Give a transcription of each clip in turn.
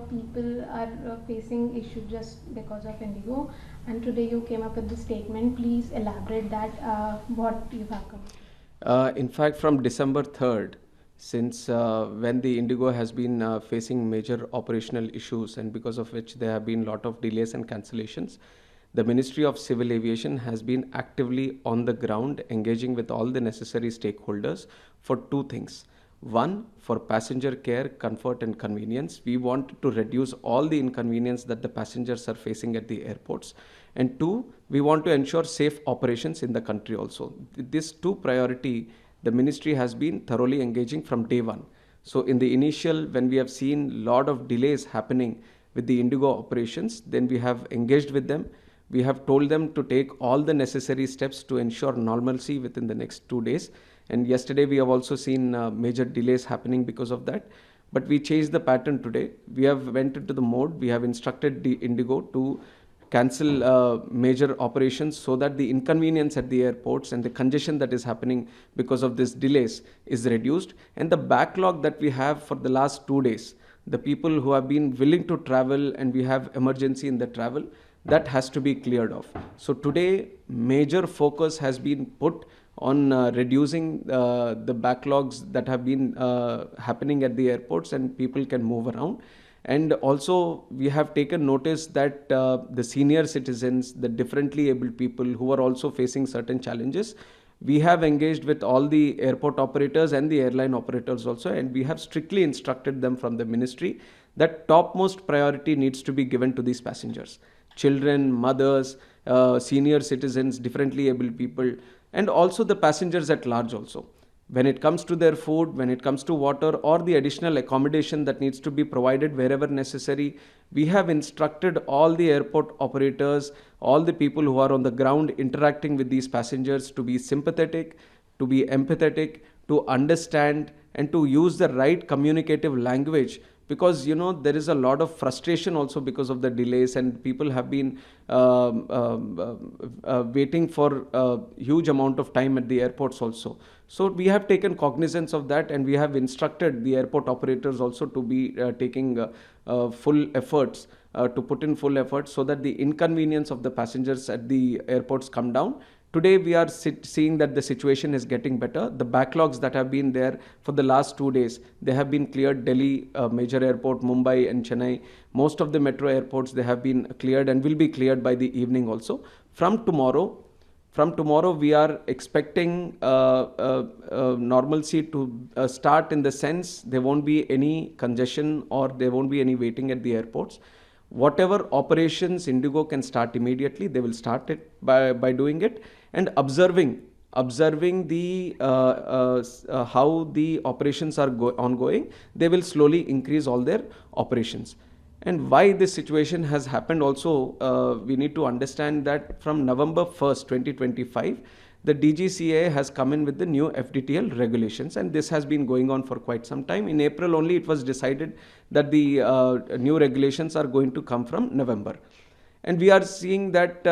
people are facing issue just because of Indigo, and today you came up with this statement. Please elaborate that, what you have come. In fact, from December 3rd, since when the Indigo has been facing major operational issues, and because of which there have been a lot of delays and cancellations, the Ministry of Civil Aviation has been actively on the ground engaging with all the necessary stakeholders for two things. One, for passenger care, comfort and convenience. We want to reduce all the inconvenience that the passengers are facing at the airports. And two, we want to ensure safe operations in the country also. This two priority, the ministry has been thoroughly engaging from day one. So in the initial, when we have seen lot of delays happening with the Indigo operations, then we have engaged with them. We have told them to take all the necessary steps to ensure normalcy within the next 2 days. And yesterday we have also seen major delays happening because of that. But we changed the pattern today. We have went into the mode. We have instructed the Indigo to cancel major operations so that the inconvenience at the airports and the congestion that is happening because of these delays is reduced. And the backlog that we have for the last 2 days, the people who have been willing to travel and we have emergency in the travel, that has to be cleared off. So today, major focus has been put on reducing the backlogs that have been happening at the airports, and people can move around. And also, we have taken notice that the senior citizens, the differently abled people who are also facing certain challenges, we have engaged with all the airport operators and the airline operators also, and we have strictly instructed them from the ministry that topmost priority needs to be given to these passengers. Children, mothers, senior citizens, differently abled people, and also the passengers at large also. When it comes to their food, when it comes to water or the additional accommodation that needs to be provided wherever necessary, we have instructed all the airport operators, all the people who are on the ground interacting with these passengers to be sympathetic, to be empathetic, to understand and to use the right communicative language, because there is a lot of frustration also because of the delays, and people have been waiting for a huge amount of time at the airports also. So we have taken cognizance of that, and we have instructed the airport operators also to be taking full efforts, to put in full efforts so that the inconvenience of the passengers at the airports come down. Today we are seeing that the situation is getting better. The backlogs that have been there for the last 2 days, they have been cleared. Delhi, major airport, Mumbai and Chennai, most of the metro airports, they have been cleared and will be cleared by the evening also. From tomorrow we are expecting normalcy to start, in the sense there won't be any congestion or there won't be any waiting at the airports. Whatever operations Indigo can start immediately, they will start it by doing it, and observing the how the operations are ongoing. They will slowly increase all their operations. And why this situation has happened also, we need to understand that from November 1st, 2025, the DGCA has come in with the new FDTL regulations, and this has been going on for quite some time. In April only it was decided that the new regulations are going to come from November. And we are seeing that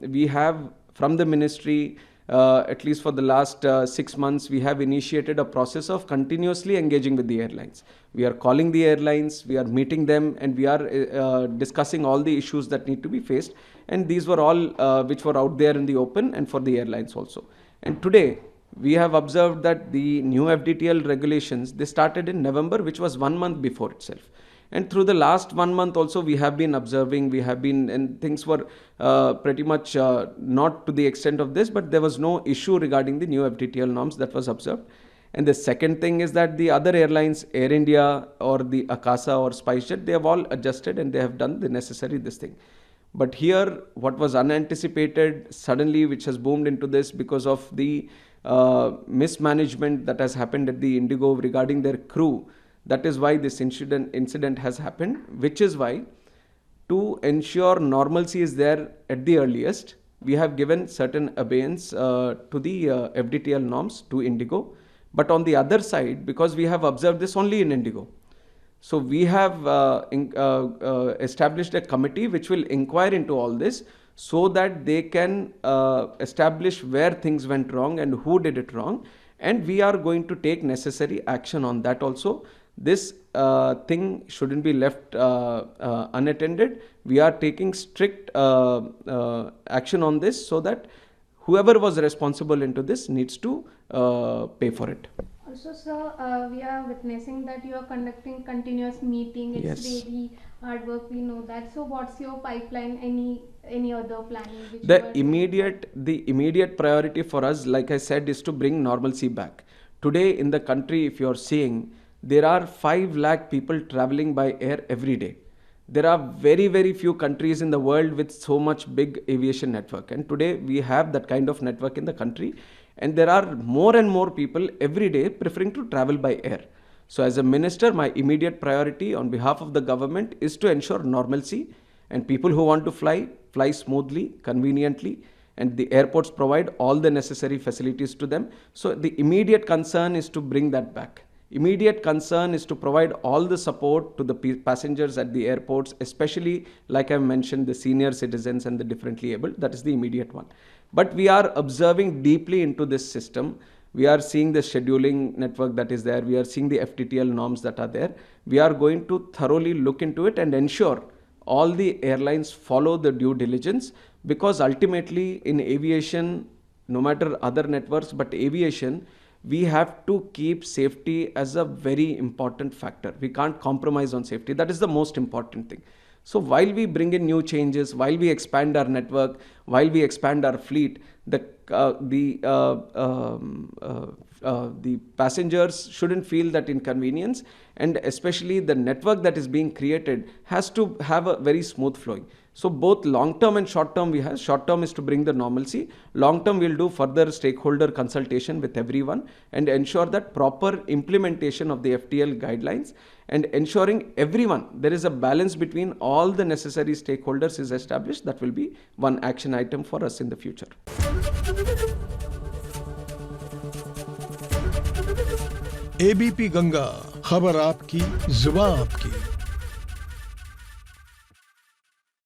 we have from the ministry, at least for the last 6 months, we have initiated a process of continuously engaging with the airlines. We are calling the airlines, we are meeting them, and we are discussing all the issues that need to be faced. And these were all which were out there in the open, and for the airlines also. And today, we have observed that the new FDTL regulations, they started in November, which was 1 month before itself. And through the last 1 month also, we have been observing, and things were pretty much not to the extent of this, but there was no issue regarding the new FDTL norms that was observed. And the second thing is that the other airlines, Air India or the Akasa or SpiceJet, they have all adjusted and they have done the necessary this thing. But here, what was unanticipated suddenly, which has boomed into this because of the mismanagement that has happened at the Indigo regarding their crew. That is why this incident has happened, which is why, to ensure normalcy is there at the earliest, we have given certain abeyance to the FDTL norms to Indigo. But on the other side, because we have observed this only in Indigo, so we have established a committee which will inquire into all this so that they can establish where things went wrong and who did it wrong. And we are going to take necessary action on that also. This thing shouldn't be left unattended. We are taking strict action on this so that whoever was responsible into this needs to pay for it. Also, sir, we are witnessing that you are conducting continuous meeting. It's really hard work. We know that. So, what's your pipeline? Any other planning? Which The immediate priority for us, like I said, is to bring normalcy back. Today in the country, if you are seeing, there are 5 lakh people traveling by air every day. There are very, very few countries in the world with so much big aviation network. And today we have that kind of network in the country. And there are more and more people every day preferring to travel by air. So as a minister, my immediate priority on behalf of the government is to ensure normalcy, and people who want to fly smoothly, conveniently, and the airports provide all the necessary facilities to them. So the immediate concern is to bring that back. Immediate concern is to provide all the support to the passengers at the airports, especially, like I mentioned, the senior citizens and the differently abled. That is the immediate one. But we are observing deeply into this system. We are seeing the scheduling network that is there. We are seeing the FDTL norms that are there. We are going to thoroughly look into it and ensure all the airlines follow the due diligence, because ultimately in aviation, no matter other networks, but aviation, we have to keep safety as a very important factor. We can't compromise on safety. That is the most important thing. So while we bring in new changes, while we expand our network, while we expand our fleet, the passengers shouldn't feel that inconvenience, and especially the network that is being created has to have a very smooth flowing. So both long term and short term we have. Short term is to bring the normalcy. Long term we'll do further stakeholder consultation with everyone and ensure that proper implementation of the FTL guidelines, and ensuring everyone, there is a balance between all the necessary stakeholders is established. That will be one action item for us in the future. ABP Ganga, खबर आपकी, जुबान आपकी।